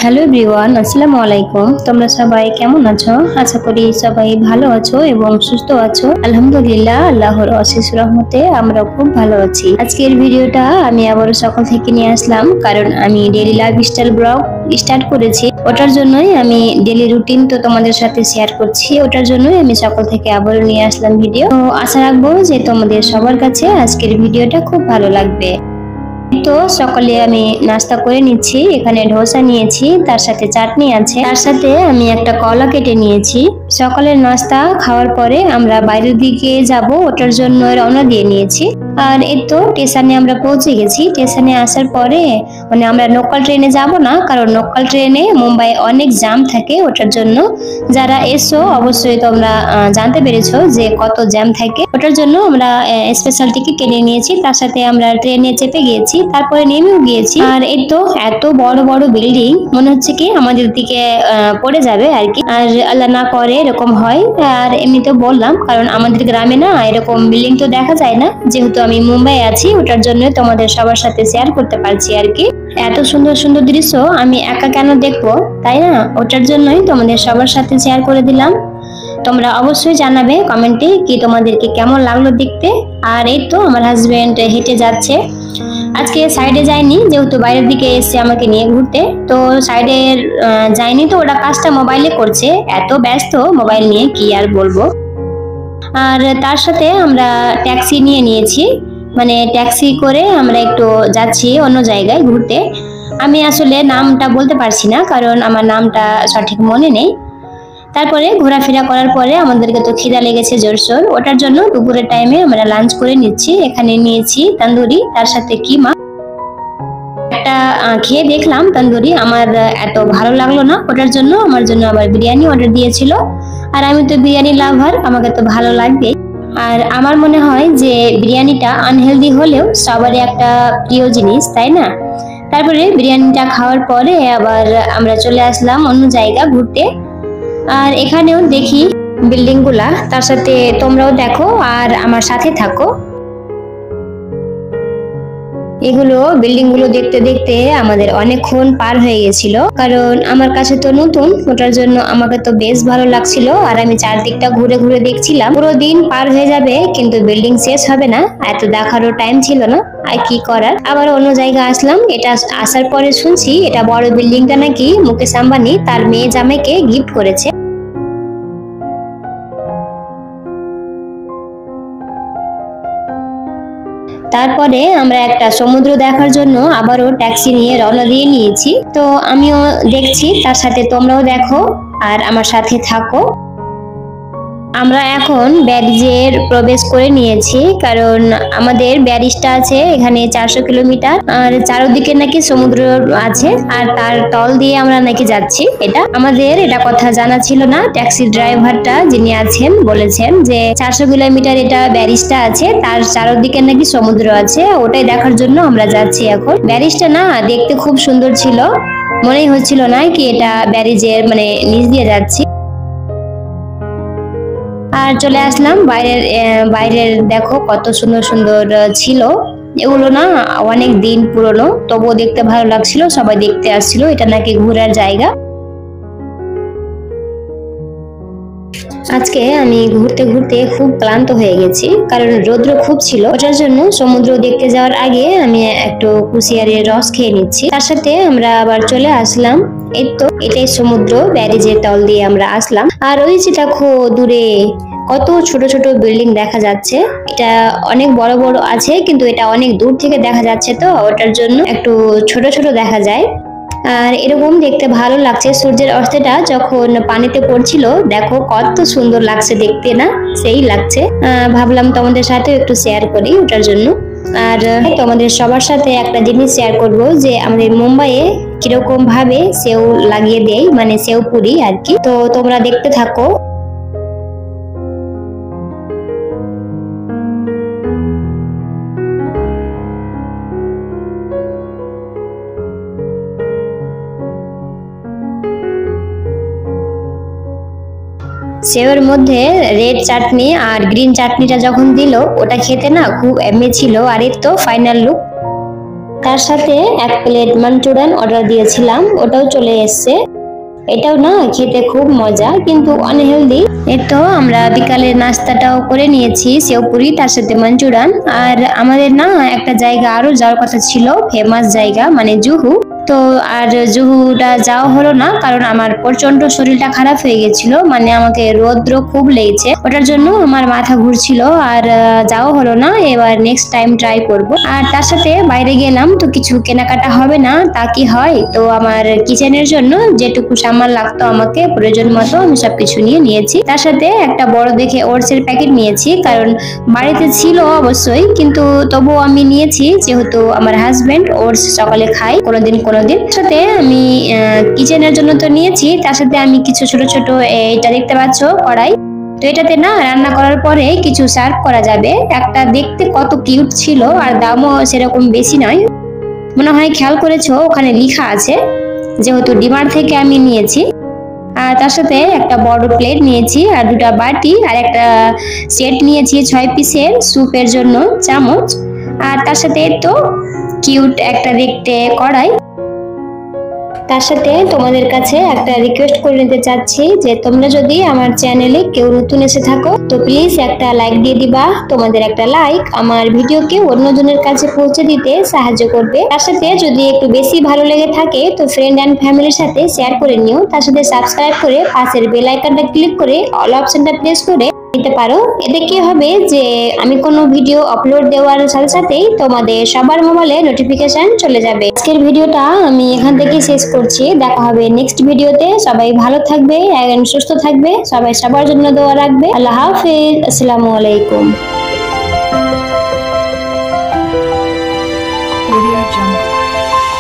Hello everyone, আসসালামু আলাইকুম। তোমরা সবাই কেমন আছো? আশা করি সবাই ভালো আছো এবং সুস্থ আছো। আলহামদুলিল্লাহ, আল্লাহর অশেষ রহমতে আমরা খুব ভালো আছি। আজকের ভিডিওটা আমি আবারও সকাল থেকে নিয়ে আসলাম, কারণ আমি ডেইলি লাইফস্টাইল ব্লগ স্টার্ট করেছি। ওটার জন্যই আমি ডেইলি রুটিন তো তোমাদের সাথে শেয়ার করছি। ওটার জন্যই আমি সকাল থেকে আবারও নিয়ে আসলাম ভিডিও। তো আশা রাখবো যে তোমাদের সবার কাছে আজকের ভিডিওটা খুব ভালো লাগবে। তো সকালে আমি নাস্তা করে নিচ্ছি। এখানে ধোসা নিয়েছি, তার সাথে চাটনি আছে, তার সাথে আমি একটা কলা কেটে নিয়েছি। সকালের নাস্তা খাওয়ার পরে আমরা বাইরের দিকে যাব, ওটার জন্য রওনা দিয়ে নিয়েছি। আর এই তো স্টেশনে আমরা পৌঁছে গেছি। স্টেশনে আসার পরে মানে আমরা লোকাল ট্রেনে যাব না, কারণ লোকাল ট্রেনে মুম্বাই অনেক জ্যাম থাকে। ওটার জন্য যারা এসো অবশ্যই তোমরা জানতে পেরেছো যে কত জ্যাম থাকে। ওটার জন্য আমরা স্পেশাল টিকিট কেটে নিয়েছি, তার সাথে আমরা ট্রেনে চেপে গিয়েছি, তারপরে নেমেও গিয়েছি। আর এই তো এত বড় বড় বিল্ডিং, মনে হচ্ছে কি আমাদের দিকে পড়ে যাবে আর কি। আর আল্লাহ না করে এরকম হয়। আর এমনিতে বললাম, কারণ আমাদের গ্রামে না এরকম বিল্ডিং তো দেখা যায় না, যেহেতু আমি মুম্বাই আছি, ওটার জন্য তোমাদের সবার সাথে শেয়ার করতে পারছি আর কি। এত সুন্দর সুন্দর দৃশ্য আমি একা কেন দেখবো, তাই না? ওটার জন্যই তোমাদের সবার সাথে শেয়ার করে দিলাম। তোমরা অবশ্যই জানাবে কমেন্টে কি তোমাদেরকে কেমন লাগলো দেখতে। আর এই তো আমার হাজবেন্ড হেঁটে যাচ্ছে। আজকে সাইডে যায়নি, যেহেতু বাইরের দিকে এসে আমাকে নিয়ে ঘুরতে, তো সাইডে যায়নি। তো ওরা কাজটা মোবাইলে করছে, এত ব্যস্ত মোবাইল নিয়ে কি আর বলবো। আর তার সাথে আমরা ট্যাক্সি নিয়ে নিয়েছি, মানে ট্যাক্সি করে আমরা একটু যাচ্ছি অন্য জায়গায় ঘুরতে। আমি আসলে নামটা বলতে পারছি না, কারণ আমার নামটা সঠিক মনে নেই। তারপরে ঘোরাফেরা করার পরে আমাদেরকে তো খিদা লেগেছে জোরসোর, ওটার জন্য দুপুরের টাইমে আমরা লাঞ্চ করে নিচ্ছি। এখানে নিয়েছি তন্দুরি, তার সাথে কিমা। একটা খেয়ে দেখলাম তন্দুরি, আমার এত ভালো লাগলো না, ওটার জন্য আমার জন্য আবার বিরিয়ানি অর্ডার দিয়েছিল। আর আমি তো বিরিয়ানি লাভার, আমাকে তো ভালো লাগবে। আর আমার মনে হয় যে বিরিয়ানিটা আনহেলদি হলেও সবারই একটা প্রিয় জিনিস, তাই না? তারপরে বিরিয়ানিটা খাওয়ার পরে আবার আমরা চলে আসলাম অন্য জায়গা ঘুরতে। আর এখানেও দেখি বিল্ডিং গুলা, তার সাথে তোমরাও দেখো আর আমার সাথে থাকো। এগুলো বিল্ডিং গুলো দেখতে দেখতে আমাদের অনেকক্ষণ পার হয়ে গেছিল, কারণ আমার কাছে তো নতুন, ওটার জন্য আমাকে তো বেশ ভালো লাগছিল। আর আমি চারদিকটা ঘুরে ঘুরে দেখছিলাম, পুরো দিন পার হয়ে যাবে কিন্তু বিল্ডিং শেষ হবে না, এত দেখারও টাইম ছিল না। আর কি করার, আবার অন্য জায়গা আসলাম। এটা আসার পরে শুনছি এটা বড় বিল্ডিংটা নাকি মুকেশ আম্বানি তার মেয়ে জামাইকে গিফট করেছে। তারপরে আমরা একটা সমুদ্র দেখার জন্য আবারও ট্যাক্সি নিয়ে রওনা দিয়ে নিয়েছি। তো আমিও দেখছি, তার সাথে তোমরাও দেখো আর আমার সাথে থাকো। আমরা এখন ব্যারিজের প্রবেশ করে নিয়েছি, কারণ আমাদের ব্যারিজটা আছে এখানে 400 কিলোমিটার, আর চারদিকে নাকি সমুদ্র আছে, আর তার তল দিয়ে আমরা নাকি যাচ্ছি। এটা কথা জানা ছিল না। ট্যাক্সি ড্রাইভারটা যিনি আছেন বলেছেন যে 400 কিলোমিটার এটা ব্যারিজটা আছে, তার চারদিকে নাকি সমুদ্র আছে, ওটাই দেখার জন্য আমরা যাচ্ছি এখন। ব্যারিজটা না দেখতে খুব সুন্দর ছিল, মনেই হচ্ছিল না কি এটা ব্যারিজের মানে নিচ দিয়ে যাচ্ছি। আর চলে আসলাম বাইরের দেখো কত সুন্দর সুন্দর ছিল। এগুলো না অনেক দিন পুরনো, তবুও দেখতে ভালো লাগছিল, সবাই দেখতে আসছিল, এটা নাকি ঘোরার জায়গা। আজকে আমি ঘুরতে ঘুরতে খুব ক্লান্ত হয়ে গেছি, কারণ রৌদ্র খুব ছিল। ওটার জন্য সমুদ্র দেখতে যাওয়ার আগে আমি একটু কুশিয়ারের রস খেয়ে নিচ্ছি। তার সাথে আমরা আবার চলে আসলাম। এই তো এটাই সমুদ্র, ব্যারিজের তল দিয়ে আমরা আসলাম। আর ওই যে দেখো দূরে কত ছোট ছোট বিল্ডিং দেখা যাচ্ছে। এটা অনেক বড় বড় আছে, কিন্তু এটা অনেক দূর থেকে দেখা যাচ্ছে, তো ওটার জন্য একটু ছোট ছোট দেখা যায়। আর এরকম দেখতে ভালো লাগছে। সূর্যের অস্তটা যখন পানিতে পড়ছিল, দেখো কত সুন্দর লাগছে দেখতে, না? সেই লাগছে। ভাবলাম তোমাদের সাথে একটু শেয়ার করি ওটার জন্য। আর তোমাদের সবার সাথে একটা জিনিস শেয়ার করব, যে আমাদের মুম্বাইয়ে কিরকম ভাবে সেও লাগিয়ে দেয়, মানে সেও পুরি আর কি। তো তোমরা দেখতে থাকো। সেওর মধ্যে রেড চাটনি আর গ্রিন চাটনিটা যখন দিল ওটা খেতে না খুব এমে ছিল। আর এর তো ফাইনাল লুক। তার সাথে 1 প্লেট মাঞ্চুরিয়ান অর্ডার দিয়েছিলাম, ওটাও চলে এসছে। এটাও না খেতে খুব মজা কিন্তু আনহেলদি। এই তো আমরা বিকালের নাস্তাটাও করে নিয়েছি, সেও পুরি তার সাথে মাঞ্চুরিয়ান। আর আমাদের না একটা জায়গা আরো যাওয়ার কথা ছিল, ফেমাস জায়গা মানে জুহু। তো আর জুহুটা যাওয়া হলো না কারণ আমার প্রচন্ড শরীরটা খারাপ হয়ে গেছিল, মানে আমাকে রৌদ্র খুব লেগেছে, ওটার জন্য আমার মাথা ঘুরছিল আর যাওয়া হলো না। এবার নেক্সট টাইম ট্রাই করব। আর তার সাথে বাইরে গেলাম তো কিছু কেনাকাটা হবে না তা কি হয়, তো আমার কিচেনের জন্য যেটুকু সামান লাগতো আমাকে প্রয়োজন মতো আমি সবকিছু নিয়ে নিয়েছি। তার সাথে একটা বড় দেখে ওটসের প্যাকেট নিয়েছি, কারণ বাড়িতে ছিল অবশ্যই কিন্তু তবুও আমি নিয়েছি যেহেতু আমার হাজবেন্ড ওটস সকালে খায় কোনোদিন কোনোদিন। সাথে আমি কিচেনের জন্য তো নিয়েছি, তার সাথে আমি কিছু ছোট ছোট এটা দেখতে পাচ্ছ কড়াই, তো এটাতে না রান্না করার পরে কিছু সার্ভ করা যাবে। একটা দেখতে কত কিউট ছিল আর দামও সেরকম বেশি নয়, মনে হয় খেয়াল করেছো ওখানে লেখা আছে, যেহেতু ডিমার্ট থেকে আমি নিয়েছি। আর তার সাথে একটা বড় প্লেট নিয়েছি আর দুটা বাটি আর একটা সেট নিয়েছি 6 পিসের স্যুপের জন্য চামচ। আর তার সাথে তো কিউট একটা দেখতে কড়াই। তার সাথে তোমাদের কাছে একটা রিকোয়েস্ট করে নিতে চাচ্ছি যে তোমরা যদি আমার চ্যানেলে কেউ নতুন এসে থাকো তো প্লিজ একটা লাইক দিয়ে দিবা। তোমাদের একটা লাইক আমার ভিডিওকে অন্যজনের কাছে পৌঁছে দিতে সাহায্য করবে। তার সাথে যদি একটু বেশি ভালো লেগে থাকে তো ফ্রেন্ড এন্ড ফ্যামিলির সাথে শেয়ার করে নিও। তার সাথে সাবস্ক্রাইব করে পাশের বেল আইকনটা ক্লিক করে অল অপশনটা প্রেস করে দিতে পারো। এতে কি হবে যে আমি কোনো ভিডিও আপলোড দেওয়ার সাথে সাথেই তোমাদের সবার মোবাইলে নোটিফিকেশন চলে যাবে। আজকের ভিডিওটা আমি এখান থেকে শেষ করছি, দেখা হবে নেক্সট ভিডিওতে। সবাই ভালো থাকবে এবং সুস্থ থাকবে, সবাই সবার জন্য দোয়া রাখবে। আল্লাহ হাফেজ, আসসালামু আলাইকুম।